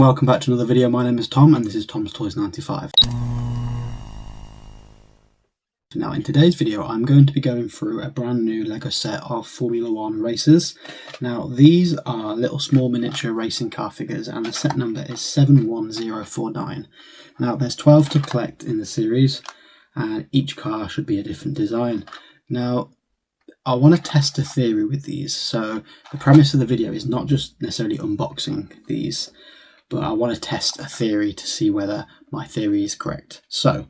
Welcome back to another video. My name is Tom and this is Tom's Toys 95. Now in today's video I'm going to be going through a brand new Lego set of Formula 1 racers. Now these are little small miniature racing car figures and the set number is 71049. Now there's 12 to collect in the series and each car should be a different design. Now I want to test a theory with these, so the premise of the video is not just necessarily unboxing these, but I want to test a theory to see whether my theory is correct. So,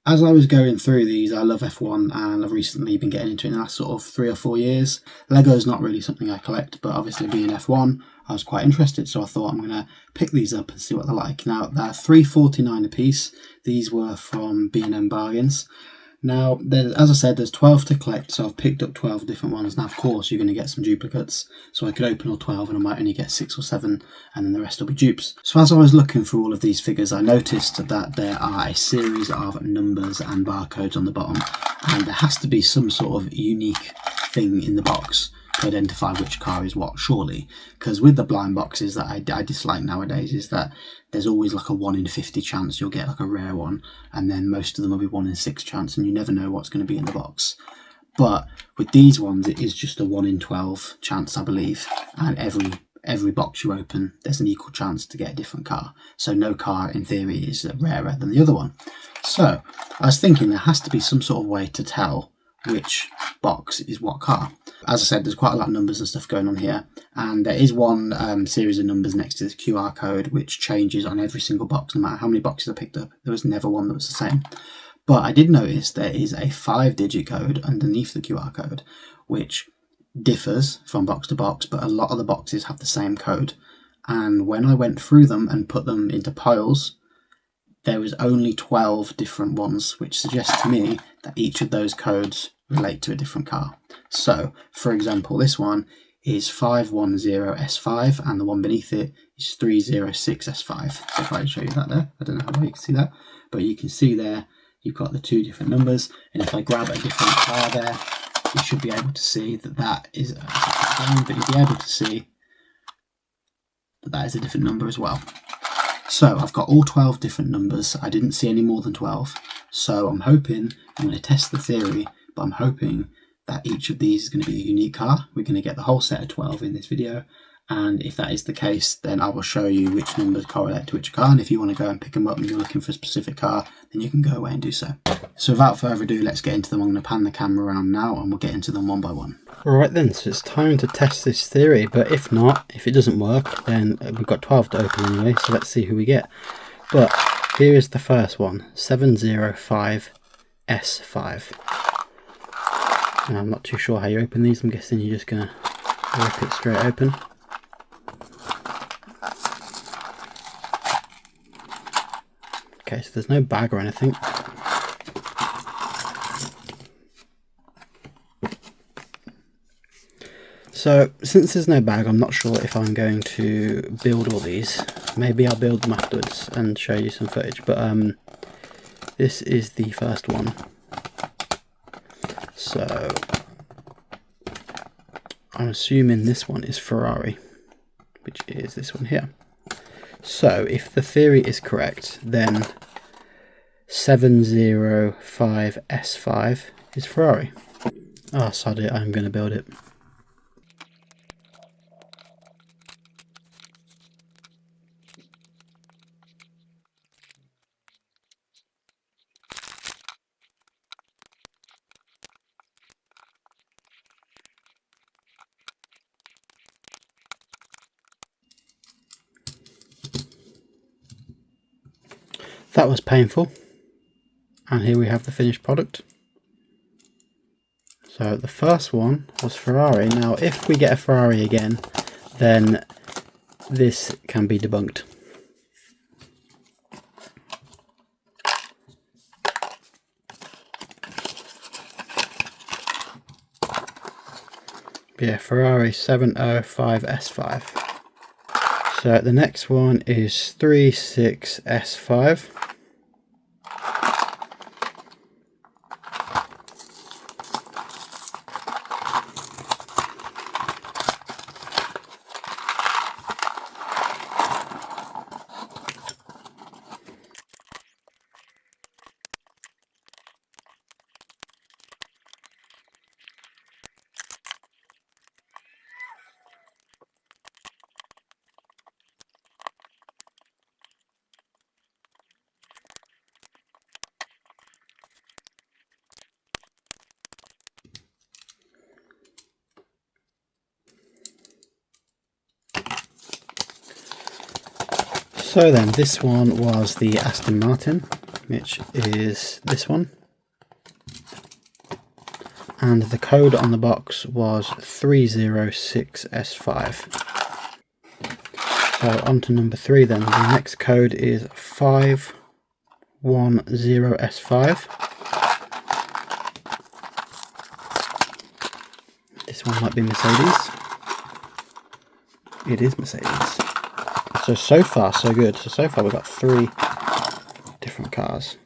as I was going through these, I love F1 and I've recently been getting into it in the last sort of 3 or 4 years. Lego is not really something I collect, but obviously being F1, I was quite interested, so I thought I'm going to pick these up and see what they're like. Now, they're $3.49 a piece. These were from B&M Bargains. Now, as I said, there's 12 to collect, so I've picked up 12 different ones. Now, of course, you're going to get some duplicates, so I could open all 12 and I might only get 6 or 7, and then the rest will be dupes. So as I was looking through all of these figures, I noticed that there are a series of numbers and barcodes on the bottom, and there has to be some sort of unique thing in the box to identify which car is what, surely. Because with the blind boxes that I dislike nowadays is that there's always like a 1 in 50 chance you'll get like a rare one, and then most of them will be 1 in 6 chance and you never know what's going to be in the box. But with these ones it is just a 1 in 12 chance, I believe, and every box you open there's an equal chance to get a different car, so no car in theory is rarer than the other one. So I was thinking there has to be some sort of way to tell which box is what car. As I said, there's quite a lot of numbers and stuff going on here, and there is one series of numbers next to this QR code which changes on every single box no matter how many boxes I picked up. There was never one that was the same. But I did notice there is a 5-digit code underneath the QR code which differs from box to box, but a lot of the boxes have the same code, and when I went through them and put them into piles there was only 12 different ones, which suggests to me that each of those codes relate to a different car. So, for example, this one is 510S5 and the one beneath it is 306S5. So if I show you that there, I don't know how well you can see that, but you can see there you've got the 2 different numbers, and if I grab a different car there, you should be able to see that that is but you'll be able to see that that is a different number as well. So I've got all 12 different numbers. I didn't see any more than 12. So I'm going to test the theory, but I'm hoping that each of these is going to be a unique car. We're going to get the whole set of 12 in this video. And if that is the case, then I will show you which numbers correlate to which car. And if you want to go and pick them up and you're looking for a specific car, then you can go away and do so. So without further ado, let's get into them. I'm going to pan the camera around now and we'll get into them one by one. Alright then, so it's time to test this theory, but if it doesn't work, then we've got 12 to open anyway, so let's see who we get. But here is the first one, 705S5. And I'm not too sure how you open these. I'm guessing you're just going to rip it straight open. Okay, so there's no bag or anything. So, since there's no bag, I'm not sure if I'm going to build all these. Maybe I'll build them afterwards and show you some footage, but this is the first one. So, I'm assuming this one is Ferrari, which is this one here. So, if the theory is correct, then 705S5 is Ferrari. Oh, sod it, I'm going to build it. That was painful, and here we have the finished product. So the first one was Ferrari. Now if we get a Ferrari again, then this can be debunked. Yeah, Ferrari 705S5. So the next one is 36S5. So then, this one was the Aston Martin, which is this one. And the code on the box was 306S5. So on to number 3 then. The next code is 510S5. This one might be Mercedes. It is Mercedes. So far so good. So far we've got 3 different cars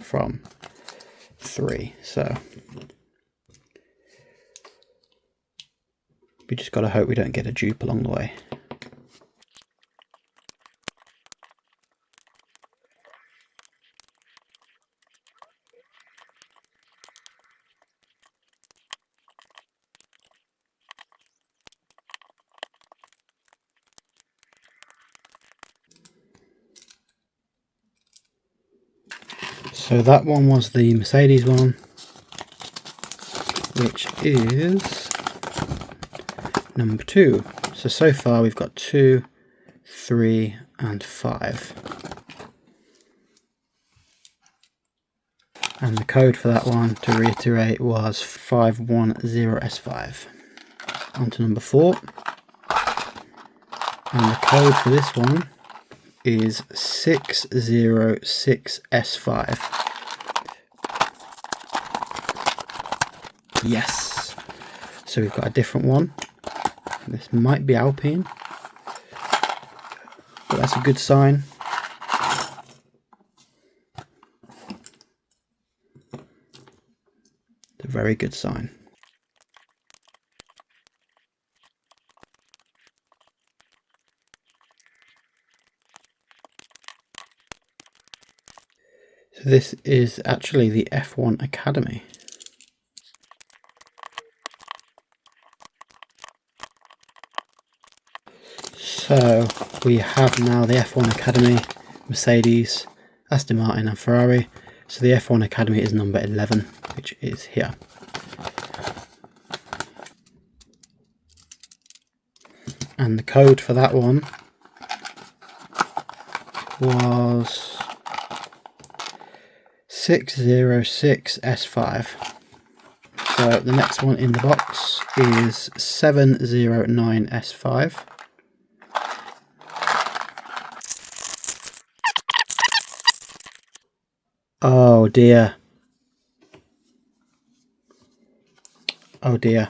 from 3. So we just got to hope we don't get a dupe along the way. So that one was the Mercedes one, which is number 2. So far we've got 2, 3 and 5. And the code for that one, to reiterate, was 510S5. On to number 4. And the code for this one is 606S5. Yes! So we've got a different one. This might be Alpine, but that's a good sign. It's a very good sign. So this is actually the F1 Academy. So we have now the F1 Academy, Mercedes, Aston Martin and Ferrari. So the F1 Academy is number 11, which is here. And the code for that one was 606S5. So the next one in the box is 709S5. Oh dear. Oh dear.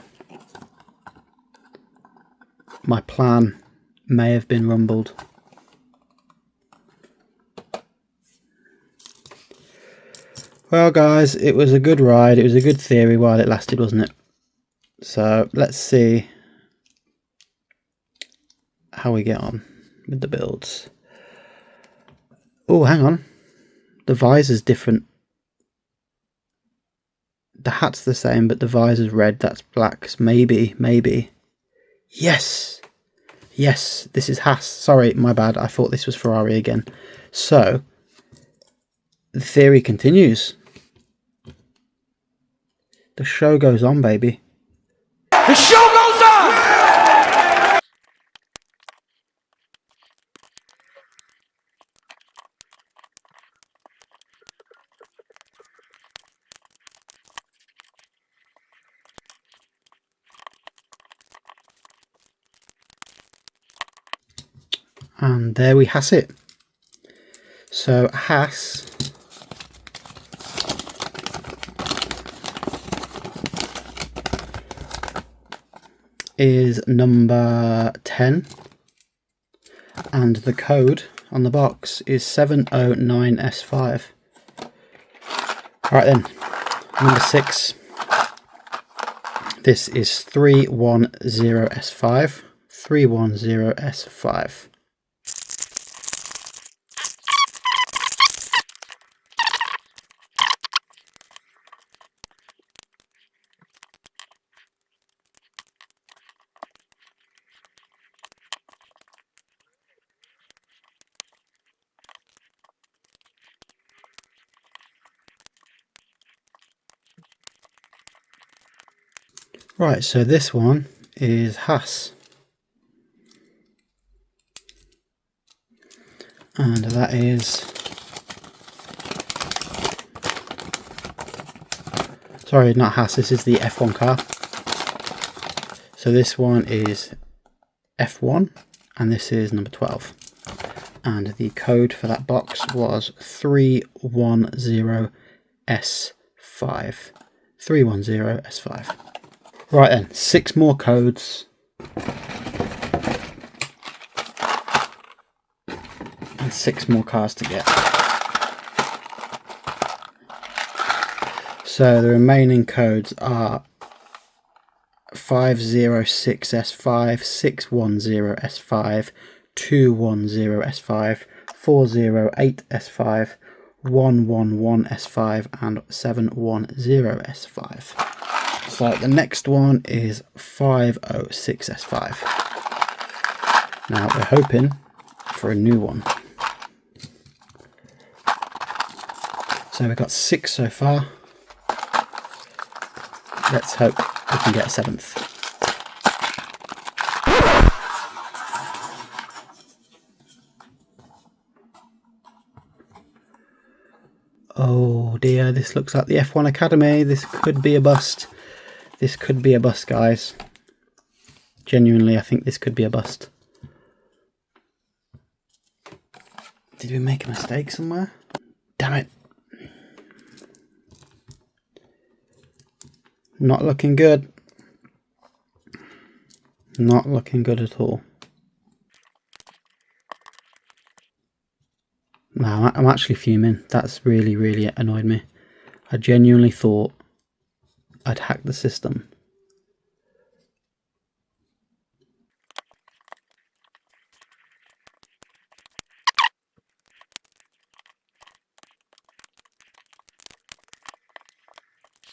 My plan may have been rumbled. Well guys, it was a good ride. It was a good theory while it lasted, wasn't it? So let's see how we get on with the builds. Oh, hang on. The visor's different. The hat's the same, but the visor's red. That's black. Maybe. Yes! Yes, this is Haas. Sorry, my bad. I thought this was Ferrari again. So, the theory continues. The show goes on, baby. The show goes on! And there we has it. So Haas is number 10 and the code on the box is 709S5. Alright then, number 6. This is 310S5. 310S5. Right, so this one is Haas. And that is, sorry, not Haas, this is the F1 car. So this one is F1 and this is number 12. And the code for that box was 310S5. 310S5. Right then, 6 more codes. And 6 more cars to get. So the remaining codes are 506S5, 610S5, 210S5, 408S5, 111S5 and 710S5. So the next one is 506S5. Now we're hoping for a new one. So we've got 6 so far. Let's hope we can get a 7th. Oh dear, this looks like the F1 Academy. This could be a bust. This could be a bust, guys. Genuinely, I think this could be a bust. Did we make a mistake somewhere? Damn it. Not looking good. Not looking good at all. No, I'm actually fuming. That's really annoyed me. I genuinely thought I'd hacked the system.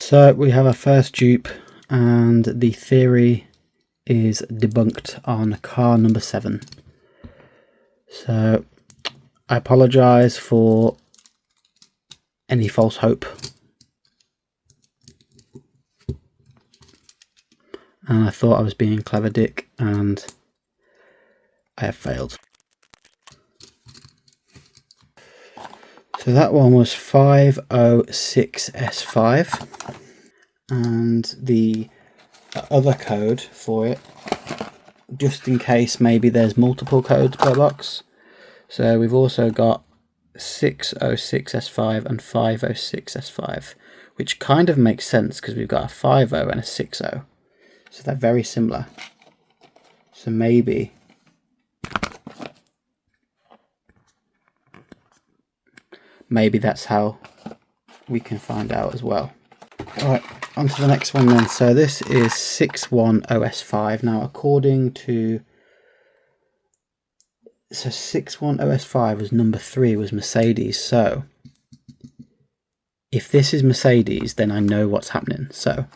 So we have our first dupe and the theory is debunked on car number 7. So I apologise for any false hope. And I thought I was being clever dick and I have failed. So that one was 506S5 and the other code for it, just in case maybe there's multiple codes per box. So we've also got 606S5 and 506S5, which kind of makes sense because we've got a 50 and a 60. So they're very similar. So maybe that's how we can find out as well. Alright, on to the next one then. So this is 610S5. Now according to... So 610S5 was number 3, was Mercedes. So if this is Mercedes, then I know what's happening. So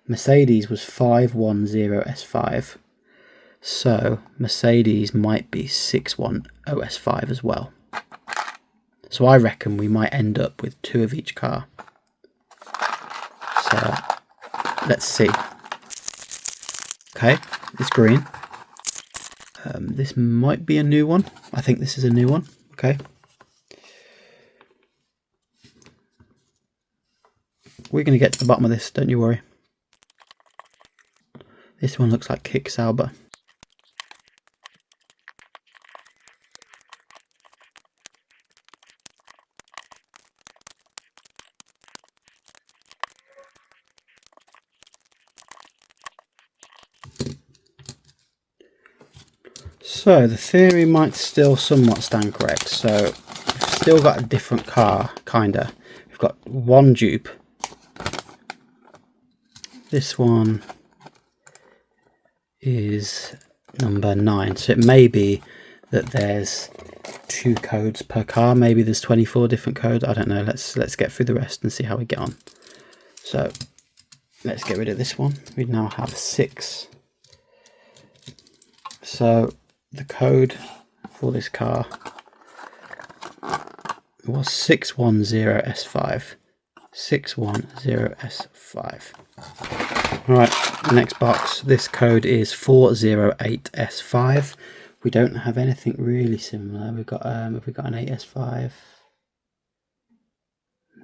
Mercedes was 510S5. So Mercedes might be 610S5 as well. So I reckon we might end up with 2 of each car. So let's see. Okay, it's green. This might be a new one. I think this is a new one. Okay. We're going to get to the bottom of this, don't you worry. This one looks like Kick Sauber. So the theory might still somewhat stand correct. So we've still got a different car, kinda. We've got one dupe. This one is number 9. So it may be that there's 2 codes per car. Maybe there's 24 different codes. I don't know. Let's get through the rest and see how we get on. So let's get rid of this one. We now have 6. So the code for this car was 610S5. 610S5. Right, next box. This code is 408S5. We don't have anything really similar. We've got have we got an 8S5?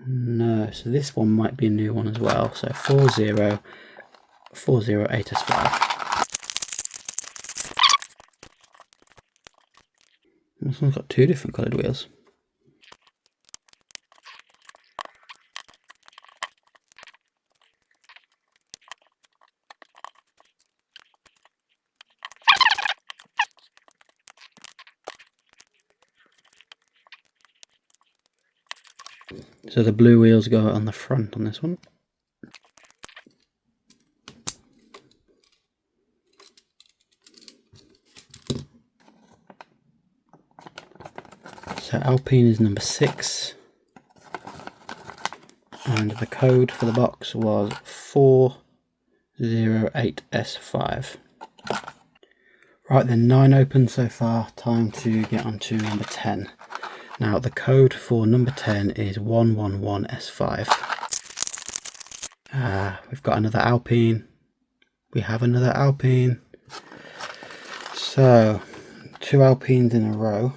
No, so this one might be a new one as well. So 8S5. This one's got 2 different coloured wheels. So the blue wheels go on the front on this one. So Alpine is number 6. And the code for the box was 408S5. Right then, 9 open so far. Time to get on to number 10. Now the code for number 10 is 111S5. We've got another Alpine. We have another Alpine. So 2 Alpines in a row.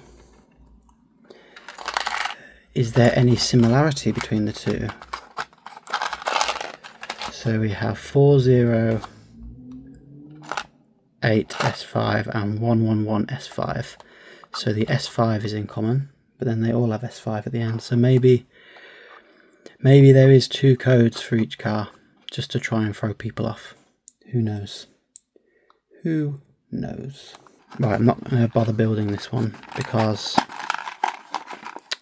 Is there any similarity between the two? So we have 408S5 and 111S5. So the S5 is in common, but then they all have S5 at the end. So maybe there is 2 codes for each car, just to try and throw people off. Who knows? Who knows? Right, I'm not going to bother building this one because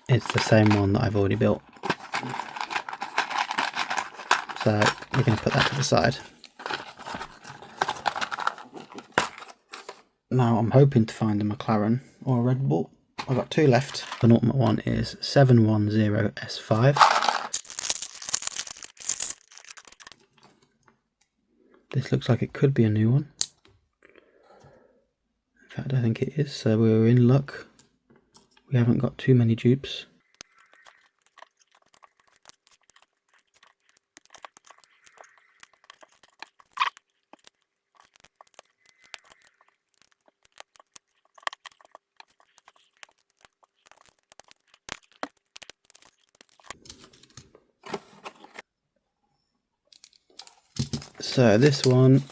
it's the same one that I've already built. So we're going to put that to the side. Now I'm hoping to find a McLaren or a Red Bull. I've got 2 left. The ultimate one is 710S5. This looks like it could be a new one. In fact, I think it is, so we're in luck. We haven't got too many dupes. So this one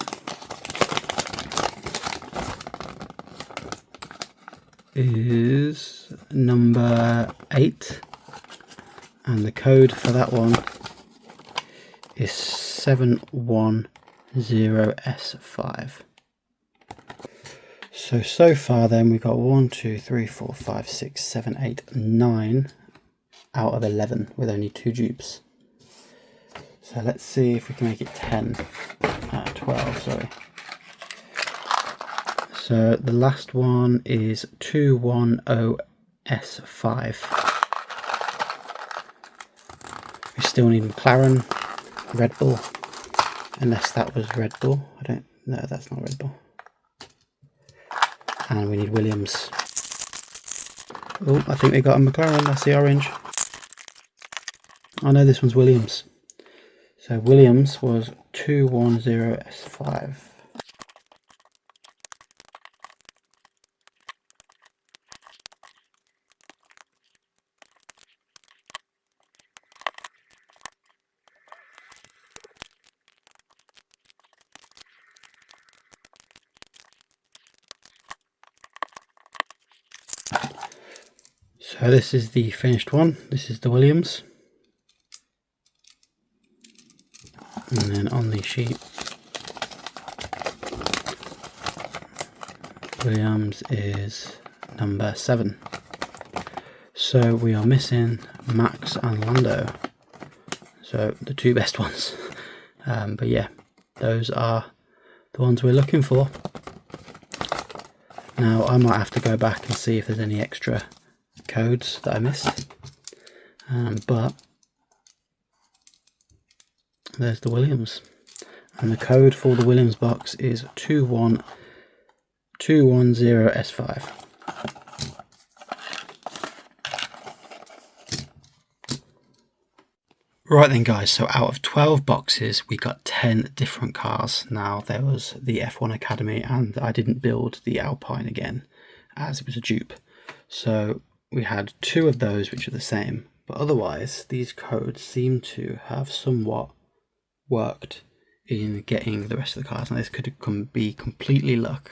is number 8, and the code for that one is 710S5. So far then we got 1, 2, 3, 4, 5, 6, 7, 8, 9 out of 11 with only 2 dupes. So let's see if we can make it 12, sorry. So the last one is 210S5. We still need McLaren, Red Bull, unless that was Red Bull. No, that's not Red Bull. And we need Williams. Oh, I think we got a McLaren, that's the orange. Oh no, this one's Williams. So Williams was 210S5. So this is the finished one. This is the Williams. And then on the sheet, Williams is number 7. So we are missing Max and Lando. So the 2 best ones. But yeah, those are the ones we're looking for. Now I might have to go back and see if there's any extra codes that I missed. But there's the Williams, and the code for the Williams box is 21210S5. Right then guys, so out of 12 boxes we got 10 different cars. Now there was the F1 Academy and I didn't build the Alpine again. as it was a dupe. So we had 2 of those which are the same, but otherwise these codes seem to have somewhat worked in getting the rest of the cars. Now this could be completely luck,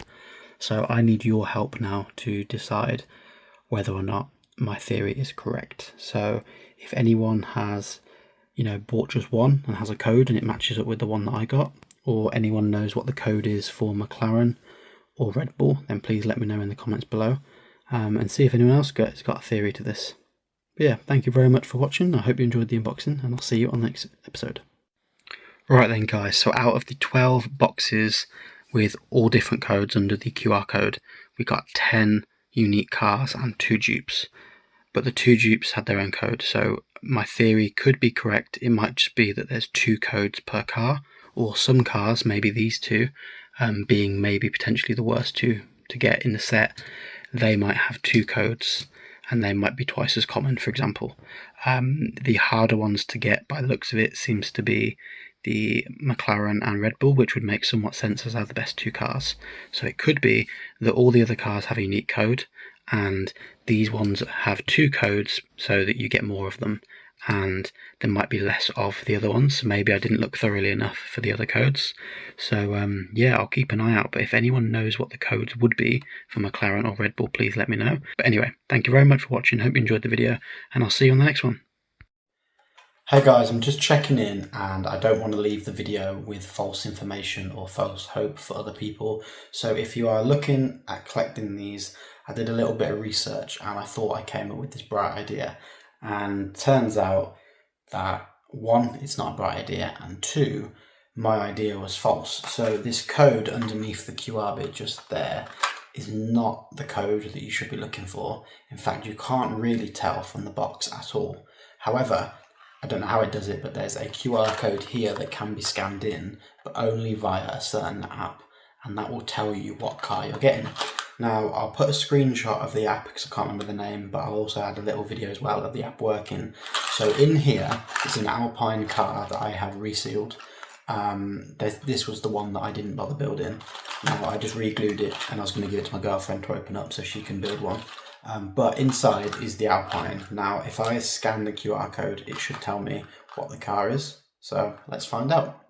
so I need your help now to decide whether or not my theory is correct. So if anyone has, bought just one and has a code and it matches up with the one that I got, or anyone knows what the code is for McLaren or Red Bull, then please let me know in the comments below, and see if anyone else has got a theory to this. But yeah, thank you very much for watching. I hope you enjoyed the unboxing, and I'll see you on the next episode. Right then guys, so out of the 12 boxes with all different codes under the QR code, we got 10 unique cars and 2 dupes. But the 2 dupes had their own code, so my theory could be correct. It might just be that there's 2 codes per car, or some cars, maybe these 2, being maybe potentially the worst 2 to get in the set, they might have 2 codes and they might be twice as common, for example. The harder ones to get by the looks of it seems to be the McLaren and Red Bull, which would make somewhat sense as they're the best 2 cars. So it could be that all the other cars have a unique code, and these ones have 2 codes so that you get more of them, and there might be less of the other ones. So maybe I didn't look thoroughly enough for the other codes. So yeah, I'll keep an eye out, but if anyone knows what the codes would be for McLaren or Red Bull, please let me know. But anyway, thank you very much for watching. Hope you enjoyed the video, and I'll see you on the next one. Hey guys, I'm just checking in, and I don't want to leave the video with false information or false hope for other people. So if you are looking at collecting these, I did a little bit of research and I thought I came up with this bright idea, and turns out that 1, it's not a bright idea, and 2, my idea was false. So this code underneath the QR bit just there is not the code that you should be looking for. In fact, you can't really tell from the box at all. However, I don't know how it does it, but there's a QR code here that can be scanned in, but only via a certain app, and that will tell you what car you're getting. Now, I'll put a screenshot of the app because I can't remember the name, but I'll also add a little video as well of the app working. So in here, it's an Alpine car that I have resealed. This was the one that I didn't bother building. Now, I just re-glued it, and I was going to give it to my girlfriend to open up so she can build one. But inside is the Alpine. Now, if I scan the QR code, it should tell me what the car is. So let's find out.